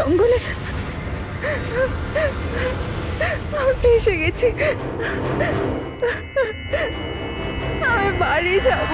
জঙ্গলে আমি এসে গেছি। আমি বাড়ি যাব।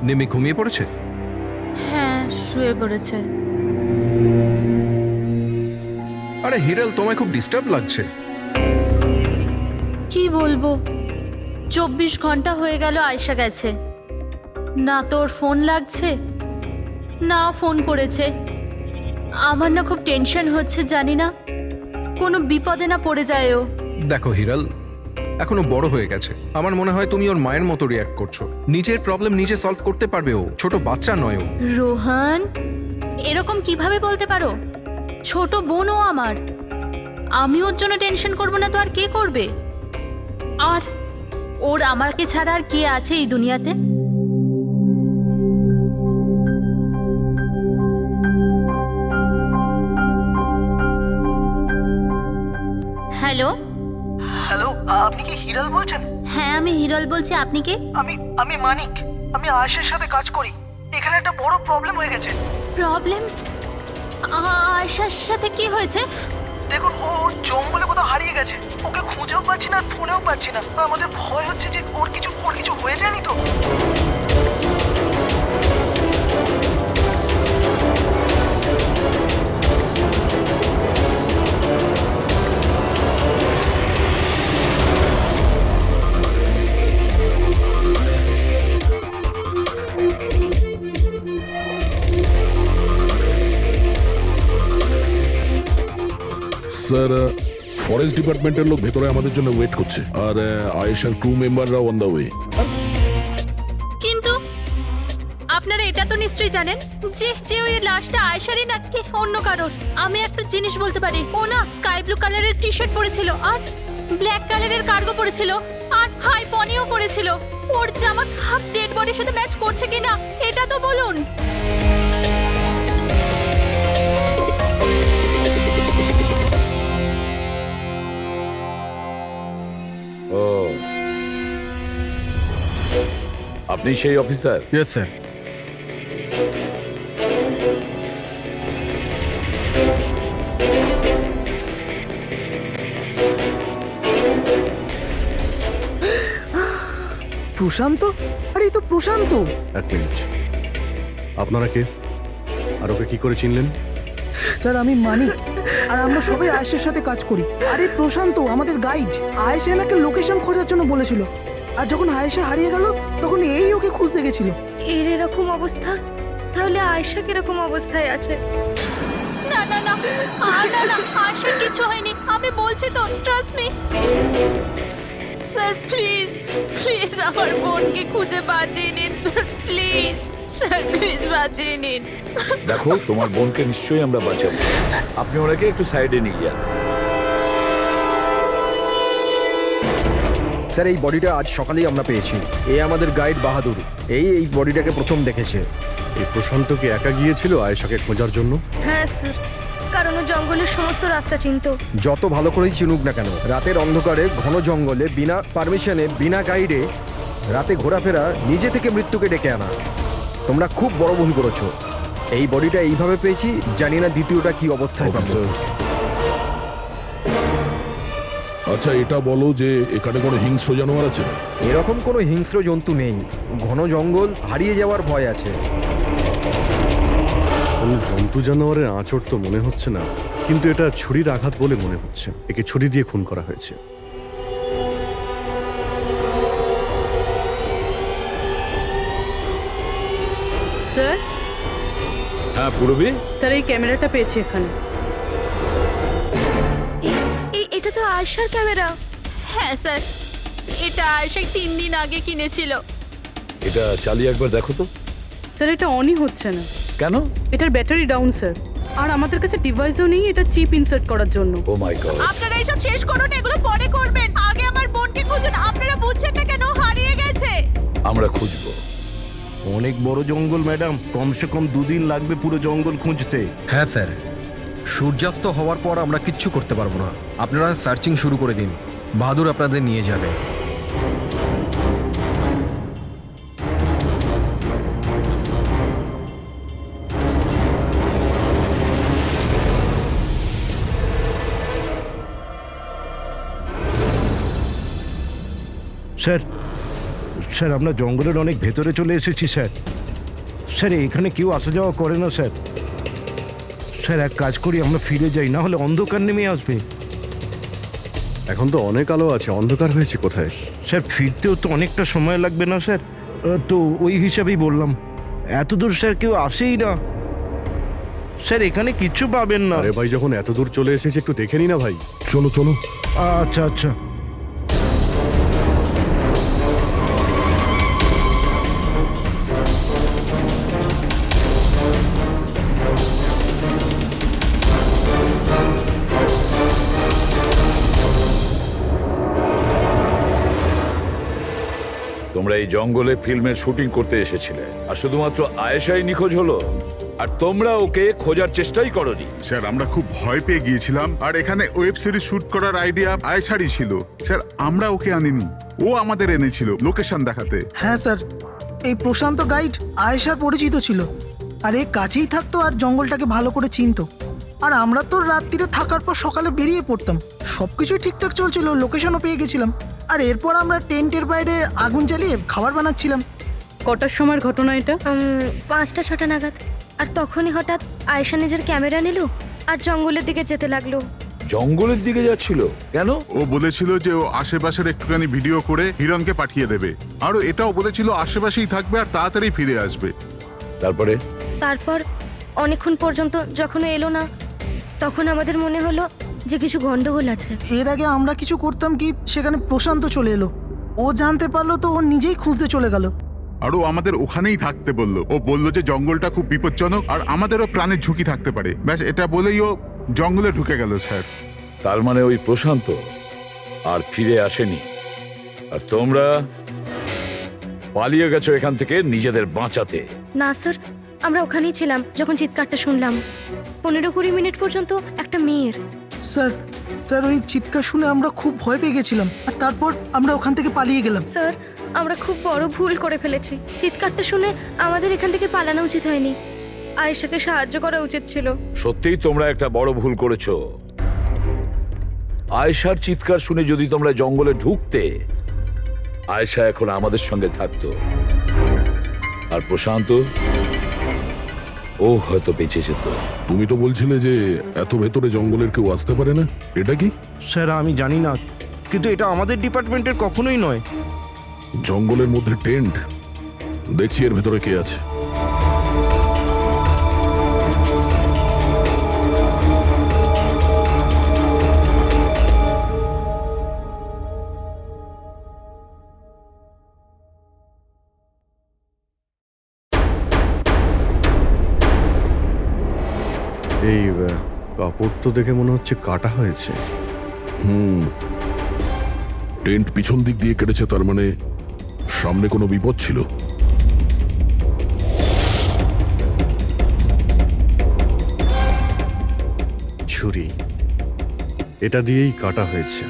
নিমি ঘুমিয়ে পড়েছে? হ্যাঁ, শুয়ে পড়েছে। আরে হিরাল, তোমায় খুব ডিস্টার্ব লাগছে। কি বলবো, 24 ঘন্টা হয়ে গেল আয়শা গেছে, না তোর ফোন লাগছে না ফোন করেছে। আমার না খুব টেনশন হচ্ছে, জানি না কোনো বিপদে না পড়ে যায় ও। দেখো হিরাল, এখনো বড় হয়ে গেছে। আমার মনে হয় তুমি ওর মায়ের মতো রিয়াক্ট করছো। নিজের প্রবলেম নিজে সলভ করতে পারবে ও, ছোট বাচ্চা নয় ও। রোহান, এরকম কিভাবে বলতে পারো? ছোট বোনও আমার, আমি ওর জন্য টেনশন করবো না তো আর কে করবে? আর ওর আমাকে ছাড়া আর কে আছে এই দুনিয়াতে? হ্যালো হ্যালো, আপনি কি হিরাল বলছেন? হ্যাঁ, আমি হিরল বলছি। আপনি কে? আমি মানিক। আমি আয়েশার সাথে কাজ করি। এখানে একটা বড় প্রবলেম হয়ে গেছে। প্রবলেম? আয়শার সাথে কি হয়েছে? দেখুন, ও জঙ্গলে কোথাও হারিয়ে গেছে। ওকে খুঁজেও পাচ্ছি না আর ফোনেও পাচ্ছি না। আর আমাদের ভয় হচ্ছে যে ওর কিছু হয়ে যায়নি তো। স্যার, ফরেস্ট ডিপার্টমেন্টের লোক ভেতরে আমাদের জন্য ওয়েট করছে, আর আয়েশার ক্রু মেম্বাররা অন দ্য ওয়ে। কিন্তু আপনারা এটা তো নিশ্চয়ই জানেন যে ওই লাশটা আয়শারই নাকি অন্য কারোর। আমি একটা জিনিস বলতে পারি, ও না স্কাই ব্লু কালারের টি শার্ট পরেছিল আর ব্ল্যাক কালারের কার্গো পরেছিল আর হাই পনিও পরেছিল। ওর জামা হাফ ডেড বডির সাথে ম্যাচ করছে কিনা এটা তো বলুন। ও, আপনি সেই অফিসার? Yes sir. প্রশান্ত? আরে এই তো প্রশান্ত। এক মিনিট, আপনারা কে আর ওকে কি করে চিনলেন? স্যার, আমি মানিক, আর আমরা সবাই আয়েশার সাথে কাজ করি। আরে প্রশান্ত আমাদের গাইড। আয়েশা এনাকে লোকেশন খোঁজার জন্য বলেছিল, আর যখন আয়েশা হারিয়ে গেল তখন এই ওকে খুঁজতে গেছিল। এর এরকম অবস্থা, তাহলে আয়শা কিরকম অবস্থায় আছে? না না না, না না, আয়শার কিছু হয়নি, আমি বলছি তো, trust me. Sir please please আমার বোনকে খুঁজে বাঁচিয়ে নিন স্যার, প্লিজ স্যার, প্লিজ বাঁচিয়ে নিন। দেখো, তোমার বোনকে নিশ্চয়ই আমরা বাঁচাবো। আপনি ওনাকে একটু সাইডে নিয়ে যান। স্যার, এই বডিটা আজ সকালেই আমরা পেয়েছি। এই আমাদের গাইড বাহাদুর, এই বডিটাকে প্রথম দেখেছে। এই প্রশান্ত কি একা গিয়েছিল আয়েশাকে খোঁজার জন্য? হ্যাঁ স্যার, কারণ ও জঙ্গলের সমস্ত রাস্তা চিনতো। যত ভালো করেই চিনুক না কেন, রাতের অন্ধকারে ঘন জঙ্গলে বিনা পারমিশনে বিনা গাইডে রাতে ঘোরাফেরা নিজে থেকে মৃত্যুকে ডেকে আনা। তোমরা খুব বড় ভুল করেছো। এই বডিটা এইভাবে পেয়েছি, জানি না দ্বিতীয়টা কি অবস্থায় পাবো। অফিসার, আচ্ছা এটা বলো যে এখানে কোনো হিংস্র জানোয়ার আছে? এরকম কোনো হিংস্র জন্তু নেই। ঘন জঙ্গল, হারিয়ে যাওয়ার ভয় আছে। কোনো জন্তু জানোয়ারের আঁচড় তো মনে হচ্ছে না, কিন্তু এটা ছুরির আঘাত বলে মনে হচ্ছে। একে ছুরি দিয়ে খুন করা হয়েছে। স্যার হ্যাঁ পূরবী, স্যার এই ক্যামেরাটা পেয়েছি এখানে। এটা তো আয়শার ক্যামেরা। হ্যাঁ স্যার, এটা আয়েশা 3 দিন আগে কিনেছিল। এটা চালিয়ে একবার দেখো তো। স্যার এটা অনই হচ্ছে না। কেন? এটার ব্যাটারি ডাউন স্যার, আর আমাদের কাছে ডিভাইসও নেই এটা চিপ ইনসার্ট করার জন্য। ও মাই গড। আপনারা এইসব শেষ করুন, এগুলো পরে করবেন। আগে আমার বোনকে খুঁজুন। আপনারা বুঝছেন না কেন? হারিয়ে গেছে। আমরা খুঁজবো। অনেক বড় জঙ্গল ম্যাডাম, কমসে কম 2 দিন লাগবে পুরো জঙ্গল খুঁজতে। হ্যাঁ স্যার, সূর্যাস্ত হওয়ার পর আমরা কিচ্ছু করতে পারবো না। আপনারা সার্চিং শুরু করে দিন, বাহাদুর আপনাদের নিয়ে যাবে। স্যার, স্যার আমরা জঙ্গলের অনেক ভেতরে চলে এসেছি স্যার। স্যার এখানে কেউ আসা যাওয়া করে না স্যার। স্যার এক কাজ করি, আমরা ফিরে যাই, না হলে অন্ধকার নেমে আসবে। এখন তো অনেক আলো আছে, অন্ধকার হয়েছে কোথায়? স্যার ফিরতেও তো অনেকটা সময় লাগবে না স্যার? তো ওই হিসাবেই বললাম, এত দূর স্যার কেউ আসেই না। স্যার এখানে কিচ্ছু পাবেন না। আরে ভাই, যখন এত দূর চলে এসেছি একটু দেখে নি না ভাই। চলো চলো। আচ্ছা আচ্ছা। তোমরা এই জঙ্গলে ফিল্মের শুটিং করতে এসেছিলে, আর শুধুমাত্র আয়েশাই নিখোঁজ হলো, আর তোমরা ওকে খোঁজার চেষ্টাই করনি। স্যার আমরা খুব ভয় পেয়ে গিয়েছিলাম, আর এখানে ওয়েব সিরিজ শুট করার আইডিয়া আয়েশারই ছিল। স্যার আমরা ওকে আনিনি, ও আমাদের এনেছিল লোকেশন দেখাতে। হ্যাঁ স্যার, এই প্রশান্ত গাইড আয়েশার পরিচিত ছিল, আর এ কাছেই থাকতো আর জঙ্গলটাকে ভালো করে চিনতো। আর আমরা তো রাত্রিরে থাকার পর সকালে বেরিয়ে পড়তাম, সব কিছুই ঠিকঠাক চলছিল, লোকেশনও পেয়ে গেছিলাম। আর এরপর আমরা টেন্টের বাইরে আগুন জ্বালিয়ে খাবার বানাচ্ছিলাম। কটার সময়ের ঘটনা এটা? 5টা-6টা নাগাদ। আর তখনই হঠাৎ আয়েশা নিজের ক্যামেরা নিল আর জঙ্গলের দিকে যেতে লাগলো। জঙ্গলের দিকে যাচ্ছিল কেন? ও বলেছিল যে ও আশেপাশের একটুখানি ভিডিও করে হিরণকে পাঠিয়ে দেবে, আর ও এটাও বলেছিল আশেপাশেই থাকবে আর তাড়াতাড়ি ফিরে আসবে। তারপর অনেকক্ষণ পর্যন্ত যখন ও এলো না, তখন আমাদের মনে হলো যে কিছু গন্ডগোল আছে। এর আগে আমরা কিছু করতাম কি, সেখানে প্রশান্ত চলে এলো। ও জানতে পারলো তো ও নিজেই খুঁজতে চলে গেল। আর ও আমাদের ওখানেই থাকতে বললো। ও বললো যে জঙ্গলটা খুব বিপজ্জনক আর আমাদেরও প্রাণের ঝুঁকি থাকতে পারে। ব্যাস এটা বলেই ও জঙ্গলে ঢুকে গেল স্যার। তার মানে ওই প্রশান্ত আর ফিরে আসেনি, আর তোমরা পালিয়ে গেছো এখান থেকে নিজেদের বাঁচাতে। না স্যার, আমরা ওখানেই ছিলাম যখন চিৎকারটা শুনলাম। 15-20 মিনিট পর্যন্ত একটা মেয়ের। স্যার, স্যার ওই চিৎকার শুনে আমরা খুব ভয় পেয়ে গেছিলাম, আর তারপর আমরা ওখান থেকে পালিয়ে গেলাম। স্যার, আমরা খুব বড় ভুল করে ফেলেছি। চিৎকারটা শুনে আমাদের এখান থেকে পালানো উচিত হয়নি, আয়েশাকে সাহায্য করা উচিত ছিল। সত্যিই তোমরা একটা বড় ভুল করেছো। আয়েশার চিৎকার শুনে যদি তোমরা জঙ্গলে ঢুকতে, আয়েশা এখন আমাদের সঙ্গে থাকতো, আর প্রশান্ত ও হয়তো বেঁচে যেত। তুমি তো বলছিলে যে এত ভেতরে জঙ্গলের কেউ আসতে পারে না, এটা কি? স্যার আমি জানি না, কিন্তু এটা আমাদের ডিপার্টমেন্টের কখনোই নয়। জঙ্গলের মধ্যে টেন্ট, দেখছি এর ভেতরে কে আছে। এই কাপড় তো দেখে মনে হচ্ছে কাটা হয়েছে। টেন্ট পিছন দিক দিয়ে কেটেছে, তার মানে সামনে কোনো বিপদ ছিল। ছুরি, এটা দিয়েই কাটা হয়েছে।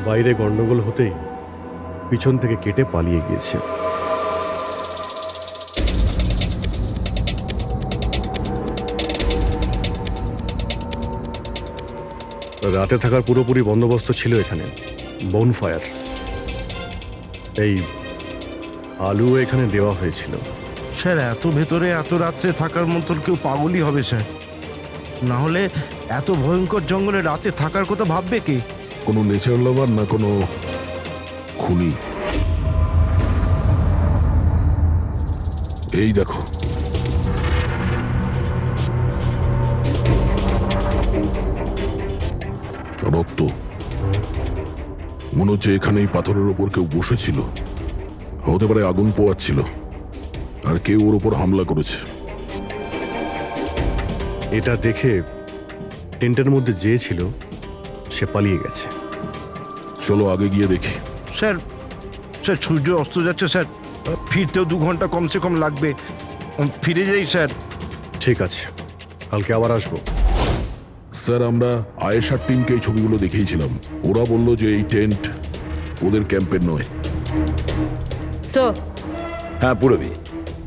বাইরে গন্ডগোল হতেই পিছন থেকে কেটে পালিয়ে গিয়েছে। রাতে থাকার পুরোপুরি বন্দোবস্ত ছিল এখানে, বনফায়ার। এই আলু এখানে দেওয়া হয়েছিল। স্যার এত ভেতরে এত রাত্রে থাকার মতো কেউ পাগলই হবে স্যার, না হলে এত ভয়ঙ্কর জঙ্গলে রাতে থাকার কথা ভাববে কে? কোনো নেচার লাভার না কোনো খুনি? এই দেখো, মনে হচ্ছে এখানে এই পাথরের ওপর কেউ বসেছিল। হতে পারে আগুন পোয়াচ্ছিল আর কেউ ওর ওপর হামলা করেছে। এটা দেখে টেন্টের মধ্যে যে ছিল সে পালিয়ে গেছে। চলো আগে গিয়ে দেখি। স্যার স্যার সূর্য অস্ত যাচ্ছে স্যার, ফিরতেও 2 ঘন্টা কমসে কম লাগবে। ফিরে যাই স্যার। ঠিক আছে, কালকে আবার আসবো। স্যার আমরা আয়েশার টিমকে এই ছবিগুলো দেখিয়েছিলাম। ওরা বলল যে এই টেন্ট ওদের ক্যাম্পের নয়। স্যার, হ্যাঁ পুরবি,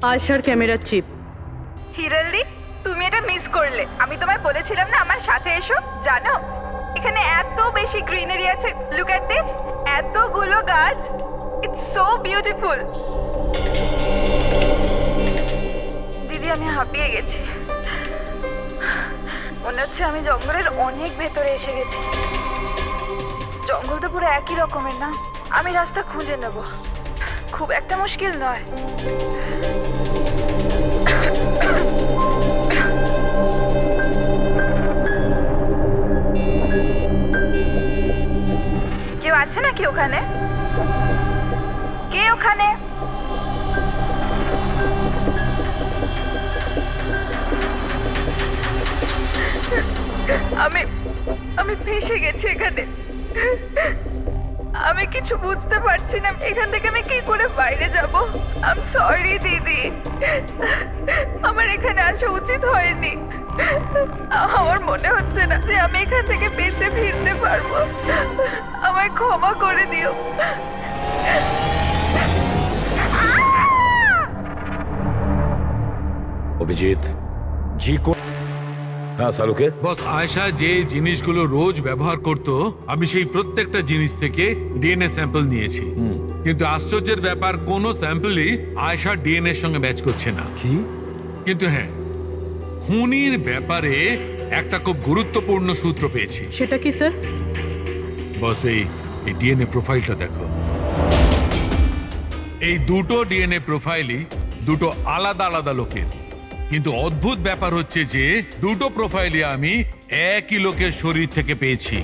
আয়শার ক্যামেরার চিপ। হিরালদি, তুমি এটা মিস করলে। আমি তোমায় বলেছিলাম না আমার সাথে এসো। জানো এখানে এত বেশি গ্রিনারি আছে। লুক এট দিস, এতগুলো গাছ। It's so beautiful. দিদি আমি হাঁপিয়ে গেছি। মনে হচ্ছে আমি জঙ্গলের অনেক ভেতরে এসে গেছি। জঙ্গল তো পুরো একই রকমের না? আমি রাস্তা খুঁজে নেব, খুব একটা মুশকিল নয়। কেউ আছে নাকি ওখানে? কে ওখানে? আমি ফেঁসে গেছি এখানে। আমি কিছু বুঝতে পারছি না। এখান থেকে আমি কি করে বাইরে যাব? আই এম সরি দিদি, আমার এখানে আসা উচিত হয়নি। আমার মনে হচ্ছে না যে আমি এখান থেকে বেঁচে ফিরতে পারবো। আমায় ক্ষমা করে দিও। অভিজিৎ জি হ্যাঁ সালুকে। বস, আয়েশা যে জিনিসগুলো রোজ ব্যবহার করত, আমি সেই প্রত্যেকটা জিনিস থেকে ডিএনএ স্যাম্পল নিয়েছি। কিন্তু আশ্চর্যের ব্যাপার, কোনো স্যাম্পলই আয়েশার ডিএনএ সঙ্গে ম্যাচ করছে না। কি? কিন্তু হ্যাঁ, খুনির ব্যাপারে একটা খুব গুরুত্বপূর্ণ সূত্র পেয়েছি। সেটা কি স্যার? বস এই ডিএনএ প্রোফাইলটা দেখো। এই দুটো ডিএনএ প্রোফাইলই দুটো আলাদা আলাদা লোকের। কিন্তু অদ্ভুত ব্যাপার হচ্ছে যে দুটো প্রোফাইলই আমি একই লোকের শরীর থেকে পেয়েছি,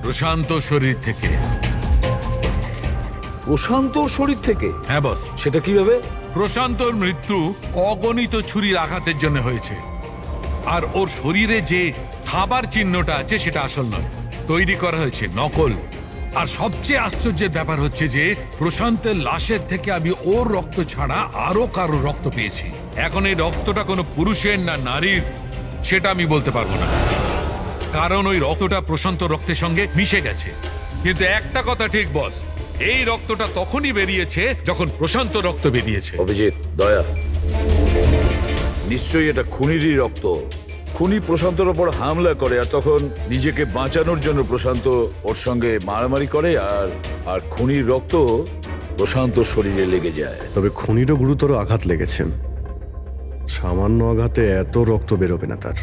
প্রশান্ত শরীর থেকে। প্রশান্ত শরীর থেকে? হ্যাঁ বস। সেটা কিভাবে? প্রশান্তর মৃত্যু অগণিত ছুরির আঘাতের জন্য হয়েছে, আর ওর শরীরে যে খাবার চিহ্নটা আছে সেটা আসল নয়, তৈরি করা হয়েছে নকল। আর সবচেয়ে আশ্চর্যের ব্যাপার হচ্ছে যে প্রশান্তের লাশের থেকে আমি ওর রক্ত ছাড়া আরো কারো রক্ত পেয়েছি। এখন এই রক্তটা কোনো পুরুষের না নারীর সেটা আমি বলতে পারবো না, কারণ ওই রক্তটা প্রশান্ত রক্তের সঙ্গে মিশে গেছে। কিন্তু একটা কথা ঠিক বস, এই রক্তটা তখনই বেরিয়েছে যখন প্রশান্ত রক্ত বেরিয়েছে। অভিজিৎ, দয়া, নিশ্চয়ই এটা খুনিরই রক্ত। খুনি প্রশান্তর ওপর হামলা করে, আর তখন নিজেকে বাঁচানোর জন্য প্রশান্ত ওর সঙ্গে মারামারি করে, আর খুনির রক্ত প্রশান্ত শরীরে লেগে যায়। তবে খুনিরও গুরুতর আঘাত লেগেছে। সামান্য আঘাতে এত রক্ত বেরোবে না তার।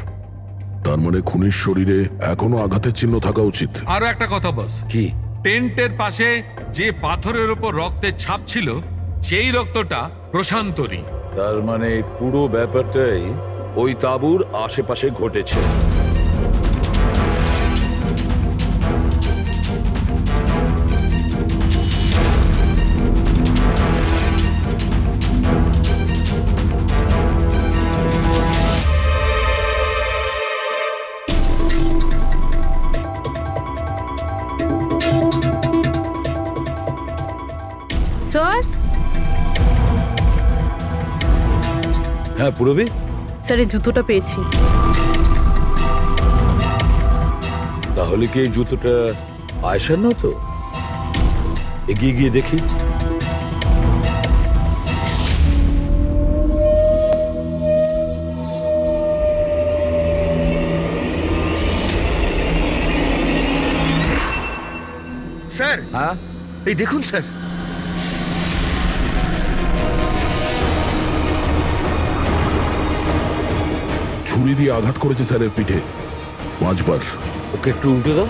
তার মানে খুনির শরীরে এখনো আঘাতের চিহ্ন থাকা উচিত। আরো একটা কথা বস, কি? টেন্টের পাশে যে পাথরের উপর রক্তের ছাপ ছিল সেই রক্তটা প্রশান্তরই। তার মানে পুরো ব্যাপারটাই ওই তাঁবুর আশেপাশে ঘটেছে। স্যার? হ্যাঁ পুরবি? স্যার, এই জুতোটা পেয়েছি। তাহলে কি এই জুতোটা আয়েশার না? তো এগিয়ে গিয়ে দেখি। স্যার, হ্যাঁ এই দেখুন স্যার। ছুরি দিয়ে আঘাত করেছে স্যারের পিঠে 5 বার। ওকে একটু উল্টে দাও।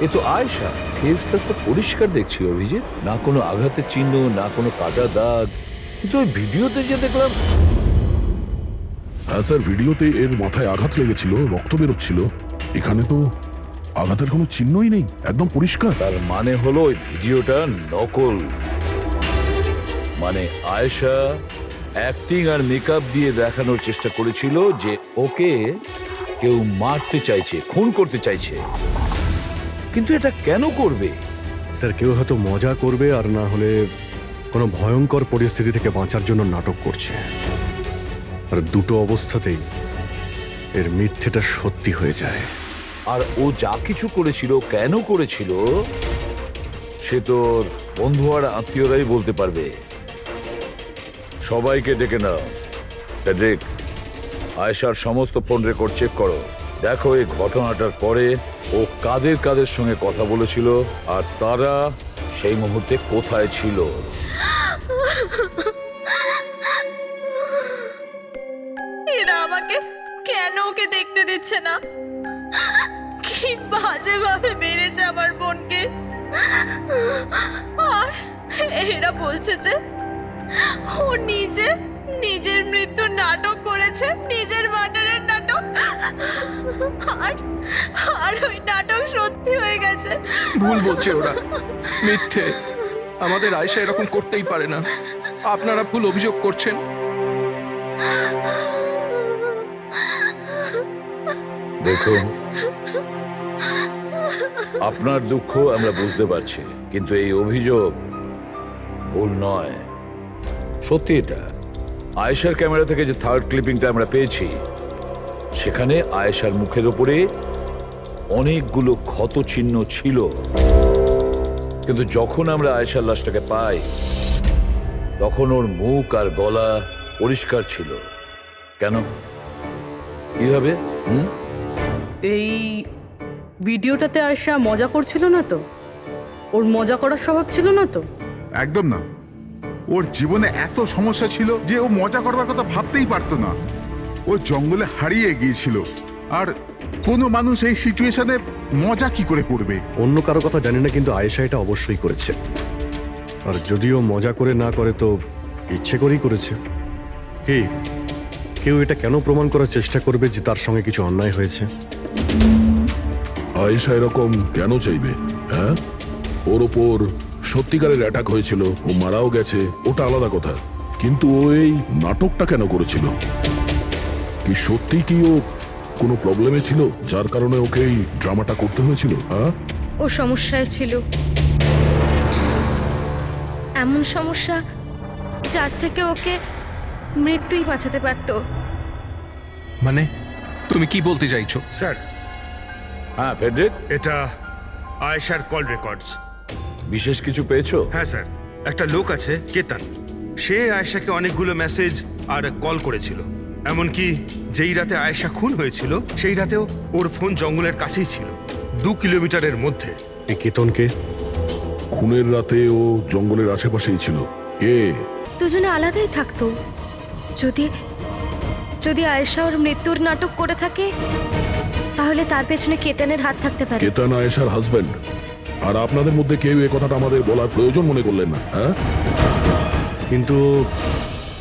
এ তো আয়েশা। ফেসটা তো পরিষ্কার দেখছি অভিজিৎ, না কোনো আঘাতের চিহ্ন, না কোনো কাটা দাগ। কিন্তু ওই ভিডিওতে যে দেখলাম। হ্যাঁ স্যার, ভিডিওতে এর মাথায় আঘাত লেগেছিল, রক্ত বেরোচ্ছিল। এখানে তো আঘাতের কোনো চিহ্নই নেই, একদম পরিষ্কার। তার মানে হলো ওই ভিডিওটা নকল। মানে আয়েশা অ্যাক্টিং আর মেকআপ দিয়ে দেখানোর চেষ্টা করেছিল যে ওকে কেউ মারতে চাইছে, খুন করতে চাইছে। কিন্তু এটা কেন করবে? স্যার, কেউ হয়তো মজা করবে, আর না হলে কোনো ভয়ঙ্কর পরিস্থিতি থেকে বাঁচার জন্য নাটক করছে। আর দুটো অবস্থাতেই এর মিথ্যেটা সত্যি হয়ে যায়। আর ও যা কিছু করেছিল, কেন করেছিল, সে তোর বন্ধু আর আত্মীয়রাই বলতে পারবে। সবাইকে ডেকে নাও। ফেডরিক, আয়েশার সমস্ত ফোন রেকর্ড চেক করো। দেখো এই ঘটনাটার পরে ও কাদের কাদের সঙ্গে কথা বলেছিল আর তারা সেই মুহূর্তে কোথায় ছিল। এরা আমাকে কেন ওকে দেখতে দিচ্ছে না? কি বাজে ভাবে মেরেছে আমার বোনকে। আর এরা বলছে যে ও নিজের মৃত্যুর নাটক করেছে, নিজের মার্ডারের নাটক। আর ওই নাটক সত্যি হয়ে গেছে। ভুল বলছে ওরা, মিথ্যে। আমাদের আয়েশা এরকম করতেই পারে না। আপনারা ভুল অভিযোগ করছেন। দেখুন, আপনার দুঃখ আমরা বুঝতে পারছি, কিন্তু এই অভিযোগ ভুল নয়, সত্যি। এটা আয়েশার ক্যামেরা থেকে যে থার্ড ক্লিপিংটা আমরা পেয়েছি, সেখানে আয়েশার মুখের উপরে অনেকগুলো ক্ষত চিহ্ন ছিল। কিন্তু যখন আমরা আয়েশার লাশটাকে পাই, তখন ওর মুখ আর গলা পরিষ্কার ছিল। কেন, কিভাবে? এই ভিডিওটাতে আয়েশা মজা করছিল না তো? ওর মজা করার স্বভাব ছিল না তো? একদম না। ওর জীবনে এত সমস্যা ছিল যে ও মজা করবার কথা ভাবতেই পারতো না। ও জঙ্গলে হারিয়ে গিয়েছিল, আর কোনো মানুষ এই সিচুয়েশনে মজা কি করে করবে? অন্য কারো কথা জানি না, কিন্তু আয়েশা এটা অবশ্যই করেছে। আর যদিও মজা করে না করে তো ইচ্ছে করেই করেছে। কি কেউ এটা কেন প্রমাণ করার চেষ্টা করবে যে তার সঙ্গে কিছু অন্যায় হয়েছে? আয়েশা এরকম কেন চাইবে? হ্যাঁ, ওর ওপর সত্যিকারের অ্যাটাক হয়েছিল, ও মারাও গেছে, ওটা আলাদা কথা। কিন্তু ও এই নাটকটা কেন করেছিল? কি সত্যি কি ও কোনো প্রবলেমে ছিল যার কারণে ওকে এই ড্রামাটা করতে হয়েছিল? হ্যাঁ, ও সমস্যায় ছিল, এমন সমস্যা যার থেকে ওকে মৃত্যুই বাঁচাতে পারতো। মানে তুমি কি বলতে চাইছো? স্যার, হ্যাঁ ফেডরিক, এটা আয়েশার কল রেকর্ডস। বিশেষ কিছু পেয়েছো? হ্যাঁ স্যার, একটা লোক আছে কেতন, সে আয়েশাকে অনেকগুলো মেসেজ আর কল করেছিল। এমনকি যেই রাতে আয়েশা খুন হয়েছিল, সেই রাতেও ওর ফোন জঙ্গলের কাছেই ছিল, 2 কিলোমিটারের মধ্যে। এই কেতনকে? খুনের রাতে ও জঙ্গলের আশেপাশেই ছিল। কে? দুজনে আলাদাই থাকতো। যদি আয়েশা ওর মৃত্যুর নাটক করে থাকে, তাহলে তার পেছনে কেতনের হাত থাকতে পারে। কেতন আয়েশার হাজবেন্ড, আর আপনাদের মধ্যে কেউ এই কথাটা আমাদের বলার প্রয়োজন মনে করলেন না? হ্যাঁ, কিন্তু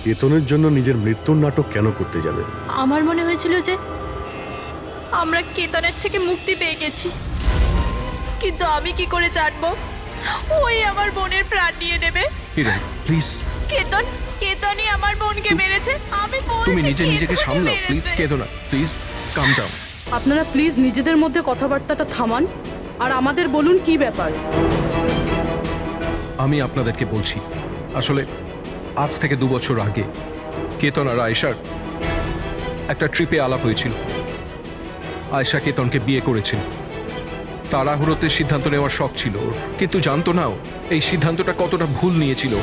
কেতনের জন্য নিজের মৃত্যুর নাটক কেন করতে যাবে? আমার মনে হয়েছিল যে আমরা কেতনের থেকে মুক্তি পেয়ে গেছি, কিন্তু আমি কি করে জানবো ওই আমার বোনের প্রাণ নিয়ে নেবে? প্লিজ, কেতনই আমার বোনকে মেরেছে। আমি তুমি বলছি নিজেকে কেতনই সামলাও প্লিজ। মেরেছে। কেঁদো না প্লিজ, কাম ডাউন। আপনারা প্লিজ নিজেদের মধ্যে কথাবার্তাটা থামান আর আমাদের বলুন কি ব্যাপার। আমি আপনাদেরকে বলছি, আসলে আজ থেকে 2 বছর আগে কেতন আর আয়েশার একটা ট্রিপে আলাপ হয়েছিল। আয়েশা কেতনকে বিয়ে করেছিল। তাড়াহুড়োতে সিদ্ধান্ত নেওয়ার শখ ছিল ওর, কিন্তু জানতো না ও এই সিদ্ধান্তটা কতটা ভুল নিয়েছিল।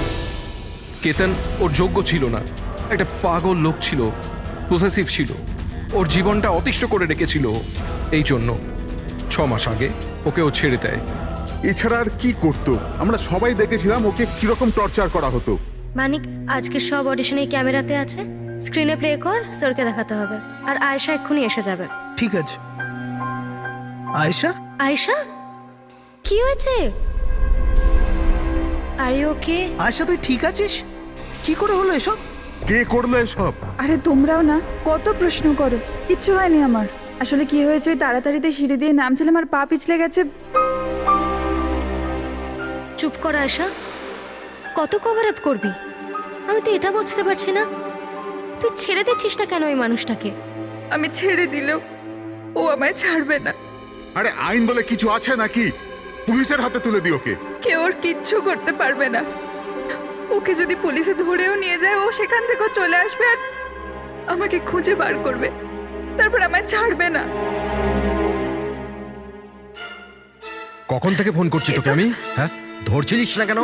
কেতন ওর যোগ্য ছিল না, একটা পাগল লোক ছিল, পসেসিভ ছিল, ওর জীবনটা অতিষ্ঠ করে রেখেছিল। এই জন্য 6 মাস আগে ওকে ও ছেড়ে দেয়। এছাড়া আর কি করতো? আমরা সবাই দেখেছিলাম ওকে কিরকম টর্চার করা হতো। মানিক, আজকে সব অডিশনে এই ক্যামেরাতে আছে, স্ক্রিনে প্লে কর, স্যারকে দেখাতে হবে। আর আয়েশা এক্ষুনি এসে যাবে। ঠিক আছে। আয়েশা? আয়েশা, কি হয়েছে? Are you okay? আয়েশা, তুই ঠিক আছিস? কি করে হলো এসব? কে করলো এসব? আরে তোমরাও না কত প্রশ্ন করো, কিচ্ছু হয়নি আমার। আসলে কি হয়েছে, ওই তাড়াতাড়িতে সিঁড়ি দিয়ে নামছিলাম আর পা পিছলে গেছে। চুপ কর আয়শা, কত কভার আপ করবি? আমি তো এটা বুঝতে পারছি না, তুই ছেড়ে দিচ্ছিস না কেন ওই মানুষটাকে? আমি ছেড়ে দিলেও ও আমায় ছাড়বে না। আরে আইন বলে কিছু আছে নাকি? পুলিশের হাতে তুলে দিই ওকে। কেউ ওর কিচ্ছু করতে পারবে না। ওকে যদি পুলিশে ধরেও নিয়ে যায়, ও সেখান থেকেও চলে আসবে আর আমাকে খুঁজে বার করবে, তারপর আমায় ছাড়বে না। কখন থেকে ফোন করছি তোকে আমি? হ্যাঁ, ধরছিলিস না কেন?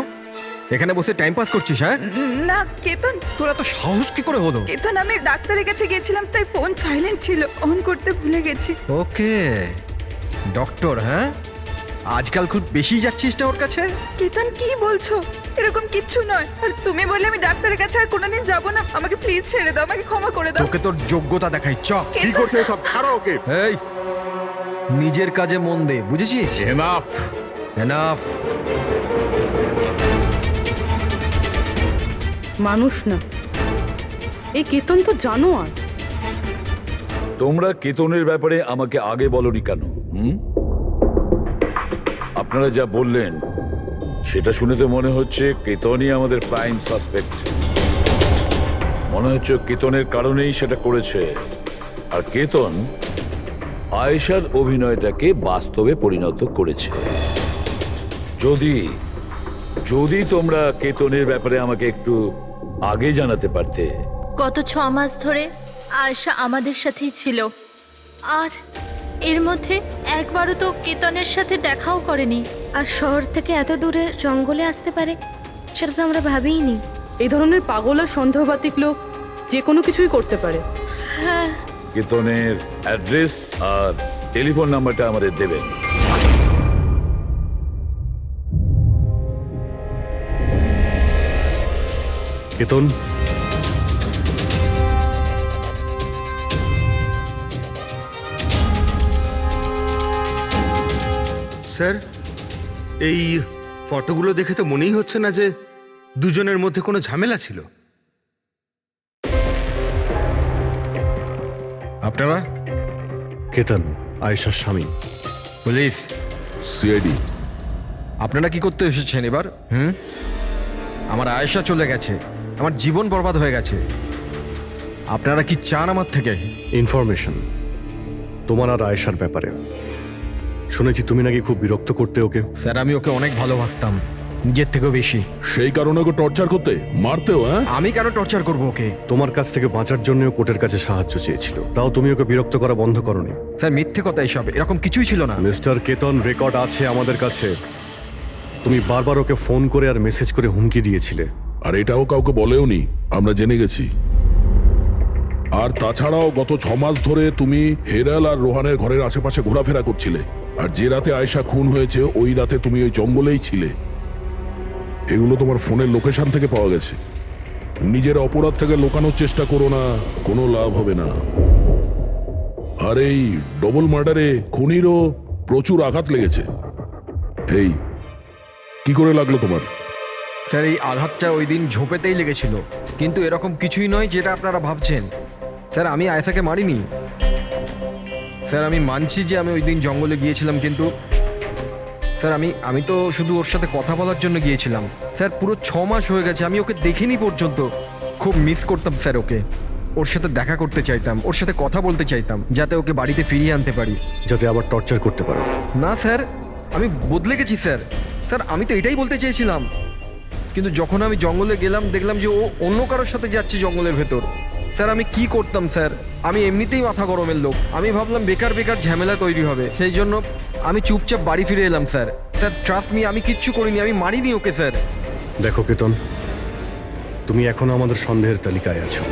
এখানে বসে টাইম পাস করছিস? হ্যাঁ না কেতন, তোর এত সাহস কি করে হলো? কেতন আমি ডাক্তারের কাছে গেছিলাম, তাই ফোন সাইলেন্ট ছিল, অন করতে ভুলে গেছি। ওকে, ডক্টর, হ্যাঁ আজকাল খুব বেশি যাচ্ছিস না ওর কাছে? কেতন কি বলছো? এরকম কিচ্ছু নয়। আর তুমি বললে আমি ডাক্তারের কাছে আর কোনোদিন যাব না। আমাকে প্লিজ ছেড়ে দাও, আমাকে ক্ষমা করে দাও। তোকে তোর যোগ্যতা দেখাই, চ। কি করছে সব? ছাড়ো ওকে। এই, নিজের কাজে মন দে, বুঝেছিস? Enough enough. মানুষ না, এই কেতন তো জানোয়ার। তোমরা কেতনের ব্যাপারে আমাকে আগে বলনি কেন? আপনারা যা বললেন সেটা শুনে তো মনে হচ্ছে কেতনই আমাদের প্রাইম সাসপেক্ট। মনে হচ্ছে কেতনের কারণেই সেটা করেছে। আর কেতন আয়েশার অভিনয়টাকে বাস্তবে পরিণত করেছে। যদি যদি তোমরা কেতনের ব্যাপারে আমাকে একটু আগে জানাতে পারতে। গত 6 মাস ধরে আয়েশা আমাদের সাথেই ছিল, আর এর মধ্যে একবারও তো কেতনের সাথে দেখাও করেনি। আর শহর থেকে এত দূরে জঙ্গলে আসতে পারে সেটা তো আমরা ভাবিইনি। এই ধরনের পাগল আর সন্দেহবাতিক লোক যে কোনো কিছুই করতে পারে। হ্যাঁ, কেতনের অ্যাড্রেস আর টেলিফোন নাম্বারটা আমাদের দেবেন। কেতন, স্যার, এই ফটোগুলো দেখে তো মনেই হচ্ছে না যে দুজনের মধ্যে কোনো ঝামেলা ছিল। আপনারা? কেতন আয়েশার স্বামী। পুলিশ। সিআইডি। আপনারা কি করতে এসেছেন এবার? আমার আয়েশা চলে গেছে, আমার জীবন বরবাদ হয়ে গেছে। আপনারা কি চান আমার থেকে? ইনফরমেশন তোমার আর আয়েশার ব্যাপারে। শুনেছি তুমি নাকি খুব বিরক্ত করতে ওকে। স্যার, আমি ওকে অনেক ভালোবাসতাম, নিজের থেকেও বেশি। সেই কারণে ওকে টর্চার করতে, মারতেও? হ্যাঁ, আমি কেন টর্চার করবো ওকে? তোমার কাছ থেকে বাঁচার জন্য কোর্টের কাছে সাহায্য চেয়েছিল, তাও তুমি ওকে বিরক্ত করা বন্ধ করনি। স্যার, মিথ্যে কথা এসব, এরকম কিছুই ছিল না। মিস্টার কেতন, রেকর্ড আছে আমাদের কাছে। তুমি বারবার ওকে ফোন করে আর মেসেজ করে হুমকি দিয়েছিলে। আর এটাও কাউকে বলেওনি, আমরা জেনে গেছি। আর তাছাড়াও গত 6 মাস ধরে তুমি হেরাল আর রোহানের ঘরের আশেপাশে ঘোরাফেরা করছিলে। আর যে রাতে আয়েশা খুন হয়েছে ওই রাতে তুমি ওই জঙ্গলেই ছিলে। এগুলো তোমার ফোনের লোকেশন থেকে পাওয়া গেছে। নিজের অপরাধটাকে লুকানোর চেষ্টা করো না, কোনো লাভ হবে না। আর এই ডবল মার্ডারে খুনিরও প্রচুর আঘাত লেগেছে। এই কি করে লাগলো তোমার? স্যার, এই আঘাতটা ওই দিন ঝোপেতেই লেগেছিল, কিন্তু এরকম কিছুই নয় যেটা আপনারা ভাবছেন। স্যার, আমি আয়েশাকে মারিনি। স্যার, আমি মানছি যে আমি ওই দিন জঙ্গলে গিয়েছিলাম, কিন্তু স্যার আমি তো শুধু ওর সাথে কথা বলার জন্য গিয়েছিলাম। স্যার, পুরো 6 মাস হয়ে গেছে, আমি ওকে দেখিনি পর্যন্ত। খুব মিস করতাম স্যার ওকে। ওর সাথে দেখা করতে চাইতাম, ওর সাথে কথা বলতে চাইতাম, যাতে ওকে বাড়িতে ফিরিয়ে আনতে পারি, যাতে আবার টর্চার করতে পারো। না স্যার, আমি বদলে গেছি স্যার। স্যার, আমি তো এটাই বলতে চেয়েছিলাম, কিন্তু যখন আমি জঙ্গলে গেলাম দেখলাম যে ও অন্য কারোর সাথে যাচ্ছে জঙ্গলের ভেতর। স্যার, আমি কি করতাম স্যার? আমি এমনিতেই মাথা গরমের লোক। আমি ভাবলাম বেকার বেকার ঝামেলা তৈরি হবে, সেই জন্য আমি চুপচাপ বাড়ি ফিরে এলাম স্যার। স্যার, ট্রাস্ট মি, আমি কিচ্ছু করিনি, আমি মারিনি ওকে স্যার। দেখো কেতন, তুমি এখনো আমাদের সন্দেহের তালিকায় আছো।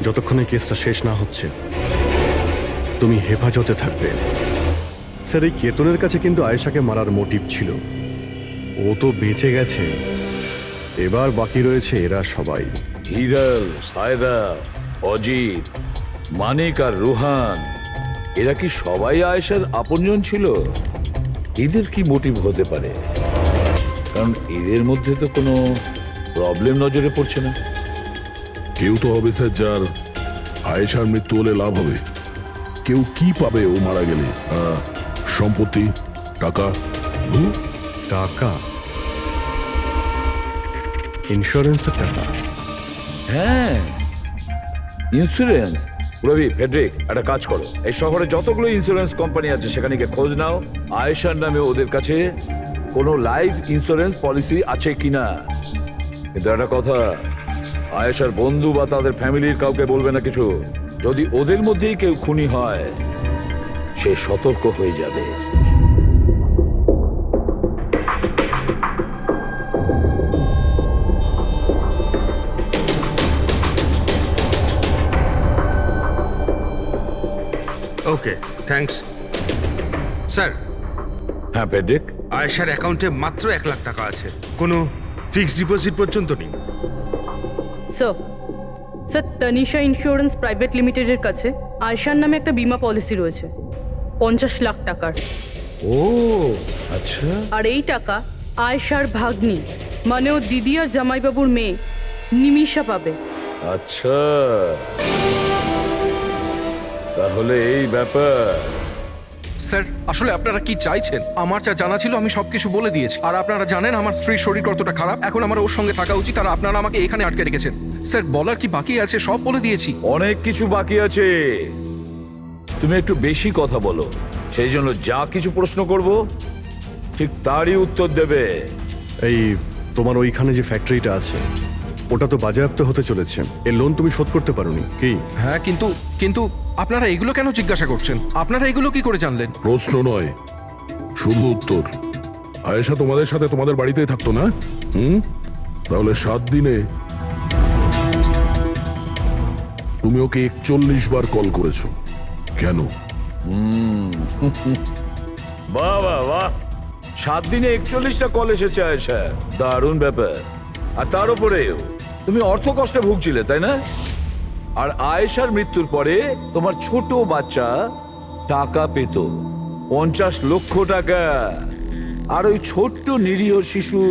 যতক্ষণ এই কেসটা শেষ না হচ্ছে তুমি হেফাজতে থাকবে। স্যার, এই কেতনের কাছে কিন্তু আয়েশাকে মারার মোটিভ ছিল। ও তো বেঁচে গেছে, এবার বাকি রয়েছে এরা সবাই। হিরাল, সায়রা, অজিত, মানিক আর রুহান, এরা কি সবাই আয়েশার আপনজন ছিল? এদের কি মোটিভ হতে পারে? কারণ এদের মধ্যে তো কোনো প্রবলেম নজরে পড়ছে না। কেউ তো হবে স্যার যার আয়েশার মৃত্যু হলে লাভ হবে। কেউ কি পাবে ও মারা গেলে? সম্পত্তি, টাকা? টাকা? ইন্স্যুরেন্সের টাকা? হ্যাঁ, ইন্স্যুরেন্স। রবি, ফেডরিক, একটা কাজ করো, এই শহরে যতগুলো ইন্স্যুরেন্স কোম্পানি আছে সেখানে গিয়ে খোঁজ নাও আয়েশার নামে ওদের কাছে কোনো লাইফ ইন্স্যুরেন্স পলিসি আছে কিনা। কিন্তু একটা কথা, আয়েশার বন্ধু বা তাদের ফ্যামিলির কাউকে বলবে না কিছু। যদি ওদের মধ্যেই কেউ খুনি হয়, সে সতর্ক হয়ে যাবে। ওকে, থ্যাঙ্কস স্যার। হ্যাঁ ফেডরিক, আয়েশার অ্যাকাউন্টে মাত্র 1 লাখ টাকা আছে, কোনো ফিক্সড ডিপোজিট পর্যন্ত নেই। স্যার, তানিশা ইন্স্যুরেন্স প্রাইভেট লিমিটেডের কাছে আয়েশার নামে একটা বীমা পলিসি রয়েছে 50 লাখ টাকার। ও আচ্ছা। আর এই টাকা আয়েশার ভাগ্নি মানে ও দিদি আর জামাইবাবুর মেয়ে নিমিষা পাবে। আচ্ছা, তাহলে এই ব্যাপার। স্যার, আসলে আপনারা কি চাইছেন? আমার যা জানা ছিল আমি সবকিছু বলে দিয়েছি। আর আপনারা জানেন আমার স্ত্রীর শরীর কতটা খারাপ, এখন আমার ওর সঙ্গে থাকা উচিত, আর আপনারা আমাকে এখানে আটকে রেখেছেন। স্যার, বলার কি বাকি আছে? সব বলে দিয়েছি। অনেক কিছু বাকি আছে। তুমি একটু বেশি কথা বলো, সেই জন্য যা কিছু প্রশ্ন করব ঠিক তারই উত্তর দেবে। এই তোমার ওইখানে যে ফ্যাক্টরিটা আছে ওটা তো বাজেয়াপ্ত হতে চলেছে, এর লোন তুমি শোধ করতে পারোনি কি? হ্যাঁ, কিন্তু আপনারা এগুলো কেন জিজ্ঞাসা করছেন? আপনারা এগুলো কি করে জানলেন? প্রশ্ন নয়, শুধু উত্তর। আয়েশা তোমাদের সাথে তোমাদের বাড়িতেই থাকতো না? তাহলে 7 দিনে তুমি ওকে 41 বার কল করেছো কেন? বাহ বাহ বাহ, 7 দিনে 41টা কল এসেছে আয়েশা, দারুণ ব্যাপার। আর তার উপরেও তুমি অর্থ কষ্টে ভুগছিলে, তাই না? আর আয়েশার মৃত্যুর পরে তোমার ছোট বাচ্চা টাকা পেত 50 লক্ষ টাকা। আর ওই ছোট্ট নিরীহ শিশু,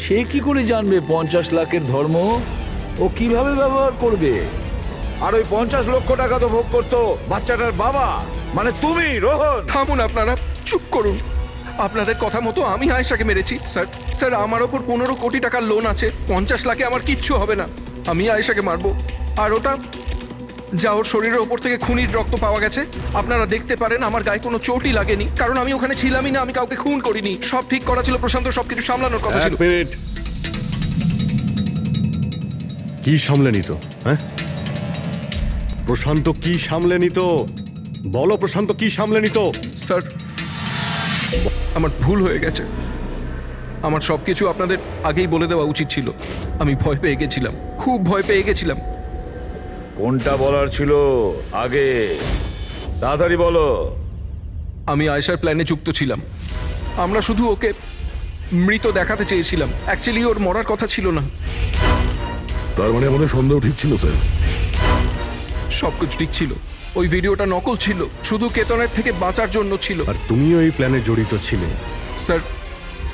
সে কি করে জানবে 50 লাখের ধর্ম? ও কিভাবে ব্যবহার করবে? আর ওই 50 লক্ষ টাকা তো ভোগ করতো বাচ্চাটার বাবা, মানে তুমি, রোহন। থামুন আপনারা, চুপ করুন। আপনাদের কথা মতো আমি আয়েশাকে মেরেছি। স্যার, আমার ওপর 15 কোটি টাকার লোন আছে। 50 লাখে আমার কিচ্ছু হবে না। আমি আয়েশাকে মারবো। আর ওটা যা ওর শরীরের ওপর থেকে খুনির রক্ত পাওয়া গেছে, আপনারা দেখতে পারেন আমার গায়ে কোনো চোটই লাগেনি, কারণ আমি ওখানে ছিলামই না। আমি কাউকে খুন করিনি। সব ঠিক করা ছিল, প্রশান্ত সবকিছু সামলানোর কথা ছিল। 1 মিনিট। কি সামলে নিত? হ্যাঁ, প্রশান্ত কি সামলে নিত? বলো, প্রশান্ত কি সামলে নিত? স্যার, আমার ভুল হয়ে গেছে। আমার সবকিছু আপনাদের আগেই বলে দেওয়া উচিত ছিল। আমি ভয় পেয়ে গেছিলাম, খুব ভয় পেয়ে গেছিলাম। কোনটা বলার ছিল আগে? তাড়াতাড়ি বলো। আমি আয়েশার প্ল্যানে যুক্ত ছিলাম। আমরা শুধু ওকে মৃত দেখাতে চেয়েছিলাম। অ্যাকচুয়ালি ওর মরার কথা ছিল না। তার মানে আমাদের সন্দেহ ঠিক ছিল স্যার? সবকিছু ঠিক ছিল। ওই ভিডিওটা নকল ছিল, শুধু কেতনের থেকে বাঁচার জন্য ছিল। আর তুমিও এই প্ল্যানে জড়িত ছিলে? স্যার,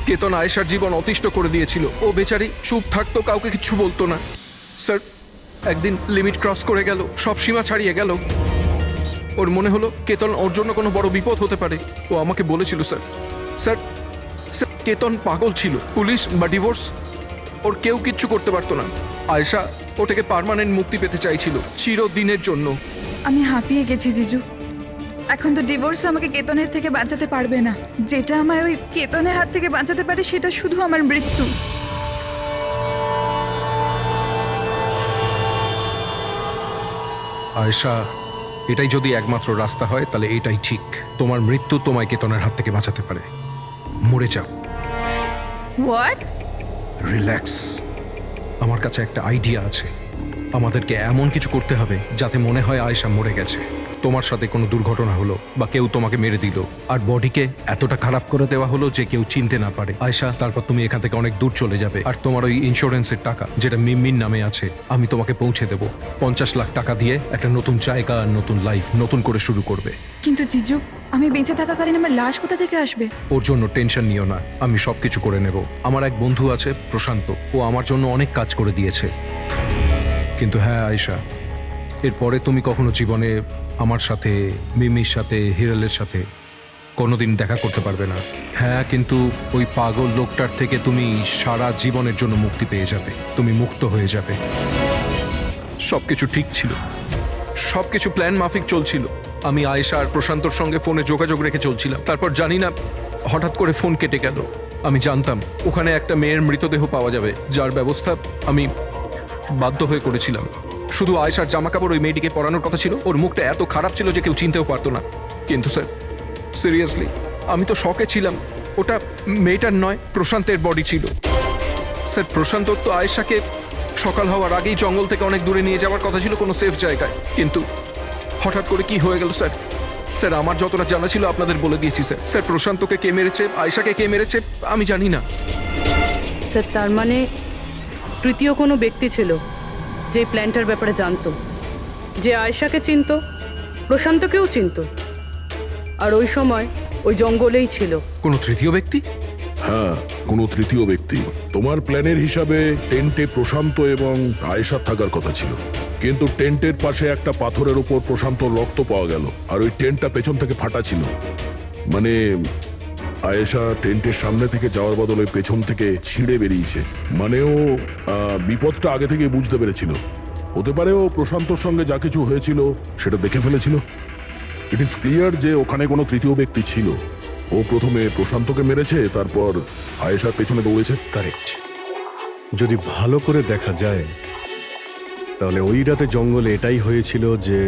কেতন আয়েশার জীবন অতিষ্ঠ করে দিয়েছিল। ও বেচারি চুপ থাকতো, কাউকে কিছু বলতো না। স্যার, একদিন লিমিট ক্রস করে গেল, সব সীমা ছাড়িয়ে গেল। ওর মনে হলো কেতন ওর জন্য কোনো বড় বিপদ হতে পারে। ও আমাকে বলেছিল স্যার, কেতন পাগল ছিল। পুলিশ বা ডিভোর্স ওর কেউ কিচ্ছু করতে পারতো না। আয়েশা ওটাকে পার্মানেন্ট মুক্তি পেতে চাইছিল, চিরদিনের জন্য। আমি হাঁপিয়ে গেছি জিজু। এখন তো ডিভোর্স আমাকে কেতনের থেকে বাঁচাতে পারবে না। যেটা আমায় ওই কেতনের হাত থেকে বাঁচাতে পারে সেটা শুধু আমার মৃত্যু। আয়েশা, এটাই যদি একমাত্র রাস্তা হয় তাহলে এটাই ঠিক। তোমার মৃত্যু তোমায় কেতনের হাত থেকে বাঁচাতে পারে। মরে যাও। হোয়াট? রিল্যাক্স, আমার কাছে একটা আইডিয়া আছে। আমাদেরকে এমন কিছু করতে হবে যাতে মনে হয় আয়েশা মরে গেছে। তোমার সাথে কোনো দুর্ঘটনা হলো বা কেউ তোমাকে মেরে দিল, আর বডিকে এতটা খারাপ করে দেওয়া হলো যে কেউ চিনতে না পারে। আয়েশা, তারপর তুমি এখান থেকে অনেক দূর চলে যাবে, আর তোমার ওই ইন্স্যুরেন্সের টাকা যেটা মিমির নামে আছে আমি তোমাকে পৌঁছে দেবো। 50 লাখ টাকা দিয়ে একটা নতুন জায়গা, নতুন লাইফ, নতুন করে শুরু করবে। কিন্তু জিজু, আমি বেঁচে থাকাকালীন আমার লাশ কোথা থেকে আসবে? ওর জন্য টেনশন নিও না, আমি সবকিছু করে নেব। আমার এক বন্ধু আছে প্রশান্ত, ও আমার জন্য অনেক কাজ করে দিয়েছে। কিন্তু হ্যাঁ আয়েশা, এরপরে তুমি কখনো জীবনে আমার সাথে, মিমির সাথে, হিরালের সাথে কোনোদিন দেখা করতে পারবে না। হ্যাঁ, কিন্তু ওই পাগল লোকটার থেকে তুমি সারা জীবনের জন্য মুক্তি পেয়ে যাবে, তুমি মুক্ত হয়ে যাবে। সবকিছু ঠিক ছিল, সবকিছু প্ল্যান মাফিক চলছিল। আমি আয়েশা আর প্রশান্তর সঙ্গে ফোনে যোগাযোগ রেখে চলছিলাম। তারপর জানি না হঠাৎ করে ফোন কেটে গেল। আমি জানতাম ওখানে একটা মেয়ের মৃতদেহ পাওয়া যাবে, যার ব্যবস্থা আমি বাধ্য হয়ে করেছিলাম। শুধু আয়েশার জামা কাপড় ওই মেয়েটিকে পরানোর কথা ছিল। ওর মুখটা এত খারাপ ছিল যে কেউ চিনতেও পারতো না। কিন্তু স্যার, সিরিয়াসলি আমি তো শকে ছিলাম। ওটা মেয়েটার নয়, প্রশান্তের বডি ছিল। স্যার, প্রশান্ত তো আয়েশাকে সকাল হওয়ার আগেই জঙ্গল থেকে অনেক দূরে নিয়ে যাওয়ার কথা ছিল, কোনো সেফ জায়গায়। কিন্তু হঠাৎ করে কি হয়ে গেল স্যার? স্যার, আমার যতটা জানা ছিল আপনাদের বলে দিয়েছি স্যার। স্যার, প্রশান্তকে কে মেরেছে, আয়েশাকে কে মেরেছে আমি জানি না। স্যার, তার মানে তৃতীয় কোনো ব্যক্তি ছিল যে প্ল্যানটার ব্যাপারে জানতো, যে আয়েশাকে চিনতো, প্রশান্তকেও চিনতো, আর ওই সময় ওই জঙ্গলেই ছিল। কোনো তৃতীয় ব্যক্তি? হ্যাঁ, কোনো তৃতীয় ব্যক্তি। তোমার প্ল্যানের হিসাবে টেন্টে প্রশান্ত এবং আয়েশা থাকার কথা ছিল, কিন্তু টেন্টের পাশে একটা পাথরের উপর প্রশান্তর রক্ত পাওয়া গেল, আর ওই টেন্টটা পেছন থেকে ফাটা ছিল। মানে আয়েশা টেন্টের সামনে থেকে যাওয়ার বদলে পেছন থেকে ছিঁড়ে বেরিয়েছে। মানে ও বিপদটা আগে থেকে বুঝতে পেরেছিল। হতে পারে ও প্রশান্তর সঙ্গে যা কিছু হয়েছিল সেটা দেখে ফেলেছিল। ইট ইজ ক্লিয়ার যে ওখানে কোনো তৃতীয় ব্যক্তি ছিল। ও প্রথমে প্রশান্তকে মেরেছে, তারপর আয়েশার পেছনে দৌড়েছে। কারেক্ট। যদি ভালো করে দেখা যায় তাহলে ওই রাতে জঙ্গলে এটাই হয়েছিল যে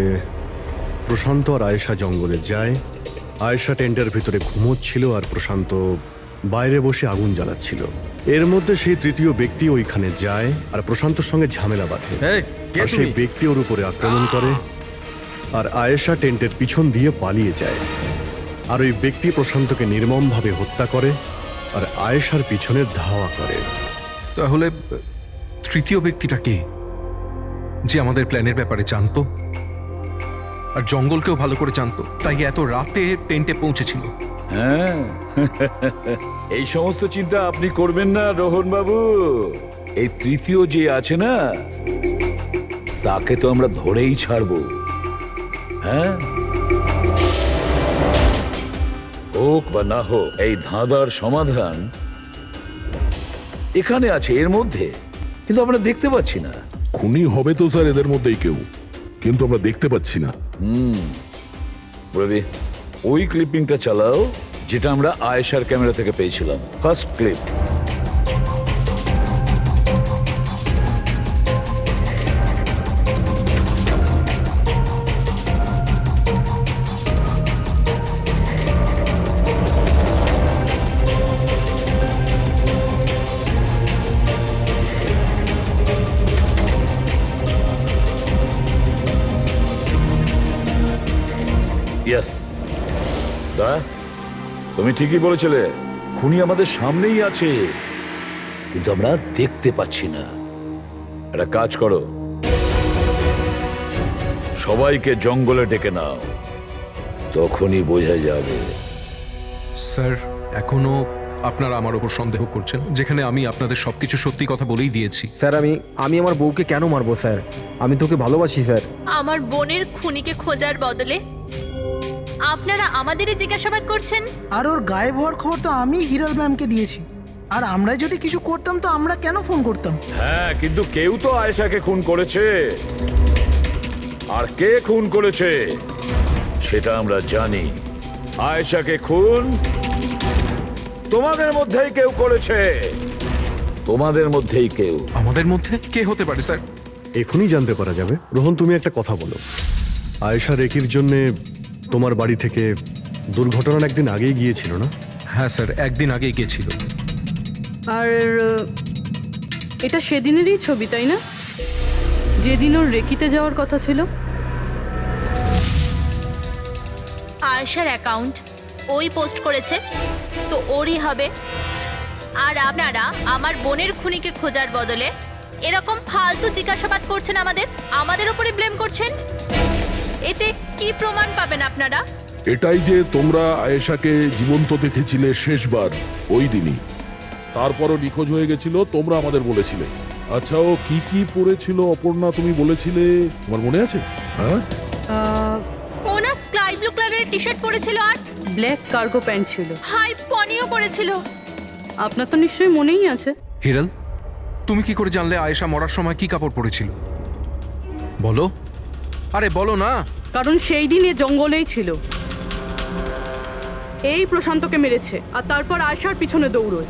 প্রশান্ত আর আয়েশা জঙ্গলে যায়, আয়েশা টেন্টের ভিতরে ঘুমোচ্ছিল আর প্রশান্ত বাইরে বসে আগুন জ্বালাচ্ছিল। এর মধ্যে সেই তৃতীয় ব্যক্তি ওইখানে যায় আর প্রশান্তর সঙ্গে ঝামেলা বাঁধে। আর সেই ব্যক্তি ওর উপরে আক্রমণ করে, আর আয়েশা টেন্টের পিছন দিয়ে পালিয়ে যায়। আর ওই ব্যক্তি প্রশান্তকে নির্মমভাবে হত্যা করে আর আয়েশার পিছনে ধাওয়া করে। তাহলে তৃতীয় ব্যক্তিটা কে, যে আমাদের প্ল্যানের ব্যাপারে জানতো আর জঙ্গলকেও ভালো করে জানতো, তাই এত রাতে টেন্টে পৌঁছেছিল? হ্যাঁ, এই সমস্ত চিন্তা আপনি করবেন না রোহন বাবু। এই তৃতীয় যে আছে না, তাকে তো আমরা ধরেই ছাড়বো। হ্যাঁ, হোক বা না হোক, এই ধাঁধার সমাধান এখানে আছে, এর মধ্যে, কিন্তু আমরা দেখতে পাচ্ছি না। খুনি হবে তো স্যার এদের মধ্যেই কেউ, কিন্তু আমরা দেখতে পাচ্ছি না। রবি, ওই ক্লিপিংটা চালাও যেটা আমরা আয়েশার ক্যামেরা থেকে পেয়েছিলাম, ফার্স্ট ক্লিপ। ইয়েস, দাদা তুমি ঠিকই বলেছিলে, খুনি আমাদের সামনেই আছে, কিন্তু আমরা দেখতে পাচ্ছি না। একটা কাজ করো, সবাইকে জঙ্গলে ডেকে নাও, তখনই বোঝা যাবে। স্যার, এখনো আপনারা আমার ওপর সন্দেহ করছেন, যেখানে আমি আপনাদের সবকিছু সত্যি কথা বলেই দিয়েছি। স্যার, আমি আমার বউকে কেন মারবো স্যার? আমি তোকে ভালোবাসি স্যার। আমার বোনের খুনিকে খোঁজার বদলে আপনারা আমাদেরই জিজ্ঞাসাবাদ করছেন। আর ওর গায়েব হওয়ার খবর তো আমি হিরাল ম্যামকে দিয়েছি। আর আমরা যদি কিছু করতাম তো আমরা কেন ফোন করতাম? হ্যাঁ, কিন্তু কেউ তো আয়েশাকে খুন করেছে, আর কে খুন করেছে সেটা আমরা জানি। আয়েশাকে খুন তোমাদের মধ্যেই কেউ করেছে, তোমাদের মধ্যেই কেউ। আমাদের মধ্যে কে হতে পারে স্যার? এখনই জানতে পারা যাবে। রোহন, তুমি একটা কথা বলো, আয়েশা রেকির জন্যে তোমার বাড়ি থেকে দুর্ঘটনার একদিন আগেই গিয়েছিল না? হ্যাঁ স্যার, একদিন আগেই গিয়েছিল। আর এটা সেদিনেরই ছবি, তাই না? যেদিন ওর রেকিতে যাওয়ার কথা ছিল। আয়েশার অ্যাকাউন্ট ওই পোস্ট করেছে, তো ওরই হবে। আর আপনারা আমার বোনের খুনিকে খোঁজার বদলে এরকম ফালতু জিজ্ঞাসাবাদ করছেন, আমাদের উপরে ব্লেম করছেন। এতে কি প্রমাণ পাবেন আপনারা? এটাই যে তোমরা আয়েশাকে জীবন্ত দেখেছিলে শেষবার ওই দিনই, তারপরও নিখোঁজ হয়ে গেছিল, তোমরা আমাদের বলেছিলে। আচ্ছা, ও কি কি পড়েছিল অপর্ণা, তুমি বলেছিলে, তোমার মনে আছে? হ্যাঁ, স্কাই ব্লু কালারের টি শার্ট পরেছিল আর ব্ল্যাক কার্গো প্যান্ট ছিল। হাই পনিও করেছিল। আপনার তো নিশ্চয়ই মনেই আছে। হিরাল, তুমি কি করে জানলে আয়েশা মরার সময় কি কাপড় পরেছিল? বলো, আরে বলো না। কারণ সেই দিন এ জঙ্গলেই ছিল। এই প্রশান্তকে মেরেছে আর তারপর আয়শার পিছনে দৌড়োয়,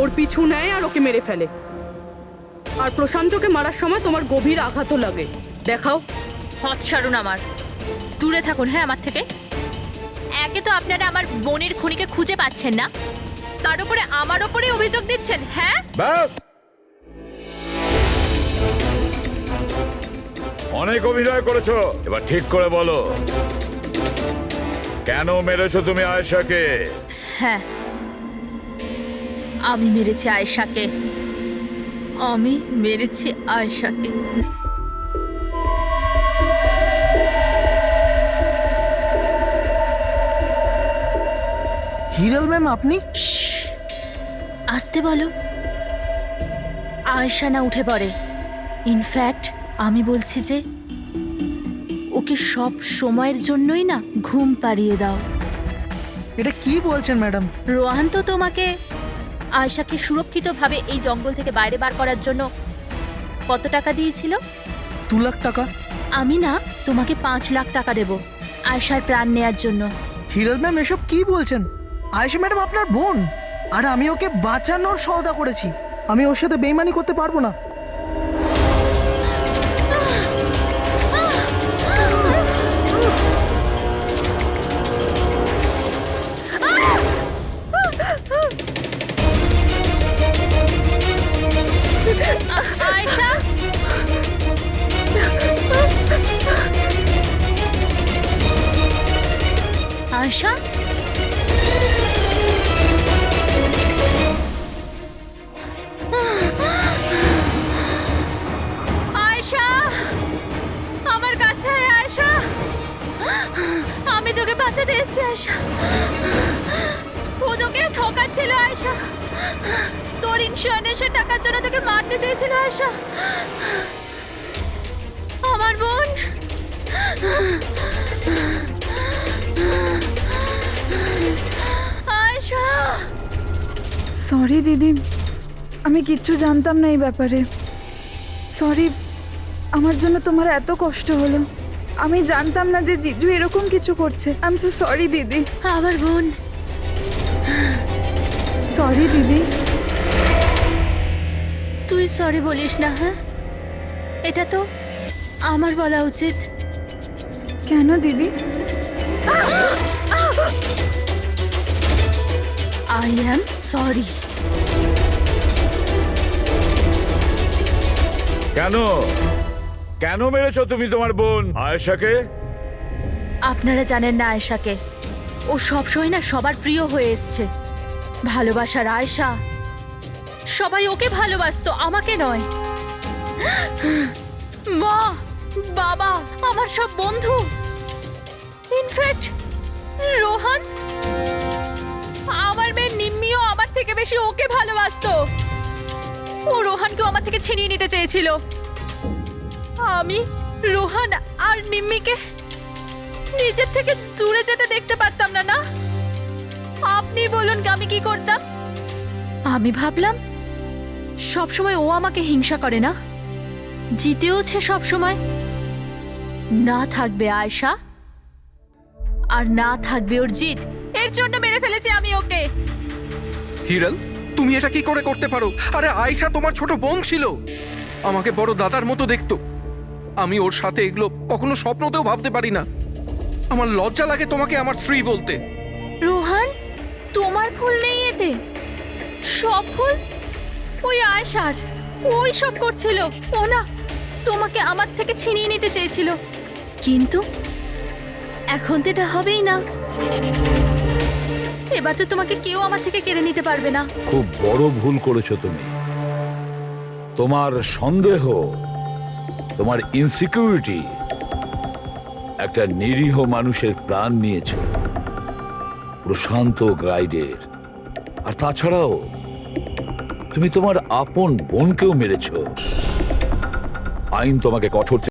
ওর পিছু নেয় আর ওকে মেরে ফেলে। আর প্রশান্তকে মারার সময় তোমার গভীর আঘাতও লাগে। দেখাও। হাত ছাড়ুন আমার, দূরে থাকুন। হ্যাঁ, আমার থেকে। একে তো আপনারা আমার বোনের খুনিকে খুঁজে পাচ্ছেন না, তার উপরে আমার ওপরে অভিযোগ দিচ্ছেন। হ্যাঁ, ব্যাস, অনেক অভিনয় করেছো, এবার ঠিক করে বলো কেন মেরেছো তুমি আয়েশাকে? হ্যাঁ, আমি মেরেছি আয়েশাকে। আমি মেরেছি আয়েশাকে। হিরাল ম্যাম, আপনি? আসতে বলো। আয়েশা না উঠে পড়ে। ইনফ্যাক্ট আমি বলছি যে ওকে সব সময়ের জন্যই না ঘুম পাড়িয়ে দাও। এটা কি বলছেন ম্যাডাম? রোহান তো তোমাকে আয়েশাকে সুরক্ষিতভাবে এই জঙ্গল থেকে বাইরে বার করার জন্য কত টাকা দিয়েছিল? 2 লাখ টাকা। আমি না তোমাকে 5 লাখ টাকা দেব আয়েশার প্রাণ নেয়ার জন্য। হিরাল ম্যাম, এসব কি বলছেন? আয়েশা ম্যাডাম আপনার বোন, আর আমি ওকে বাঁচানোর সওদা করেছি। আমি ওর সাথে বেইমানি করতে পারবো না। আয়েশা, আয়েশা, আয়েশা, আমার কাছে আয় আয়েশা। আমি তোকে বাঁচাতে এসেছি আয়েশা। ও তোকে ঠকাচ্ছিল আয়েশা। তোর ইন্স্যুরেন্সের টাকার জন্য তোকে মারতে চেয়েছিল আয়েশা। আমার বোন। আয়েশা। সরি দিদি, আমি কিচ্ছু জানতাম না এই ব্যাপারে। সরি, আমার জন্য তোমার এত কষ্ট হলো। আমি জানতাম না যে জিজু এরকম কিছু করছে। আই এম সো সরি দিদি। আমার বোন। সরি দিদি। তুই সরি বলিস না। হ্যাঁ, এটা তো আমার বলা উচিত। কেন দিদি? I am sorry. কেন কেন মেরেছো তুমি তোমার বোন আয়েশাকে? আপনারা জানেন না আয়েশাকে, ও সবসময় না সবার প্রিয় হয়ে এসছে। ভালোবাসার আয়েশা, সবাই ওকে ভালোবাসতো, আমাকে নয়। মা, বাবা, আমার সব বন্ধু, ইনফ্যাক্ট রোহান, আমার মেয়ে নিম্মিও আমার থেকে বেশি ওকে ভালোবাসতো। ও রোহানকেও আমার থেকে ছিনিয়ে নিতে চেয়েছিল। আমি রোহান আর নিম্মিকে নিজের থেকে দূরে যেতে দেখতে পারতাম না। না, আপনি বলুন আমি কি করতাম? আমি ভাবলাম সবসময় ও আমাকে হিংসা করে না, জিতেওছে সবসময়। না থাকবে আয়েশা, আর না থাকবে ওর জিত। এর জন্য মেরে ফেলেছি আমি ওকে। হিরাল, তুমি এটা কি করে করতে পারো? আরে আয়েশা তোমার ছোট বোন ছিল, আমাকে বড় দাদার মতো দেখতো। আমি ওর সাথে এগুলো কখনো স্বপ্নতেও ভাবতে পারি না। আমার লজ্জা লাগে তোমাকে আমার স্ত্রী বলতে। রোহান, তোমার ভুল নেই এতে। সব ভুল ওই আয়েশার। ওই সব করছিল। ও না তোমাকে আমার থেকে ছিনিয়ে নিতে চেয়েছিল, কিন্তু এখন তো এটা হবেই না। এবার তো তোমাকে কেউ আমার থেকে কেড়ে নিতে পারবে না। খুব বড় ভুল করেছো তুমি। তোমার সন্দেহ, তোমার ইনসিকিউরিটি একটা নিরীহ মানুষের প্রাণ নিয়েছে, প্রশান্ত গাইডের। আর তাছাড়াও তুমি তোমার আপন বোনকেও মেরেছো। আইন তোমাকে কঠোর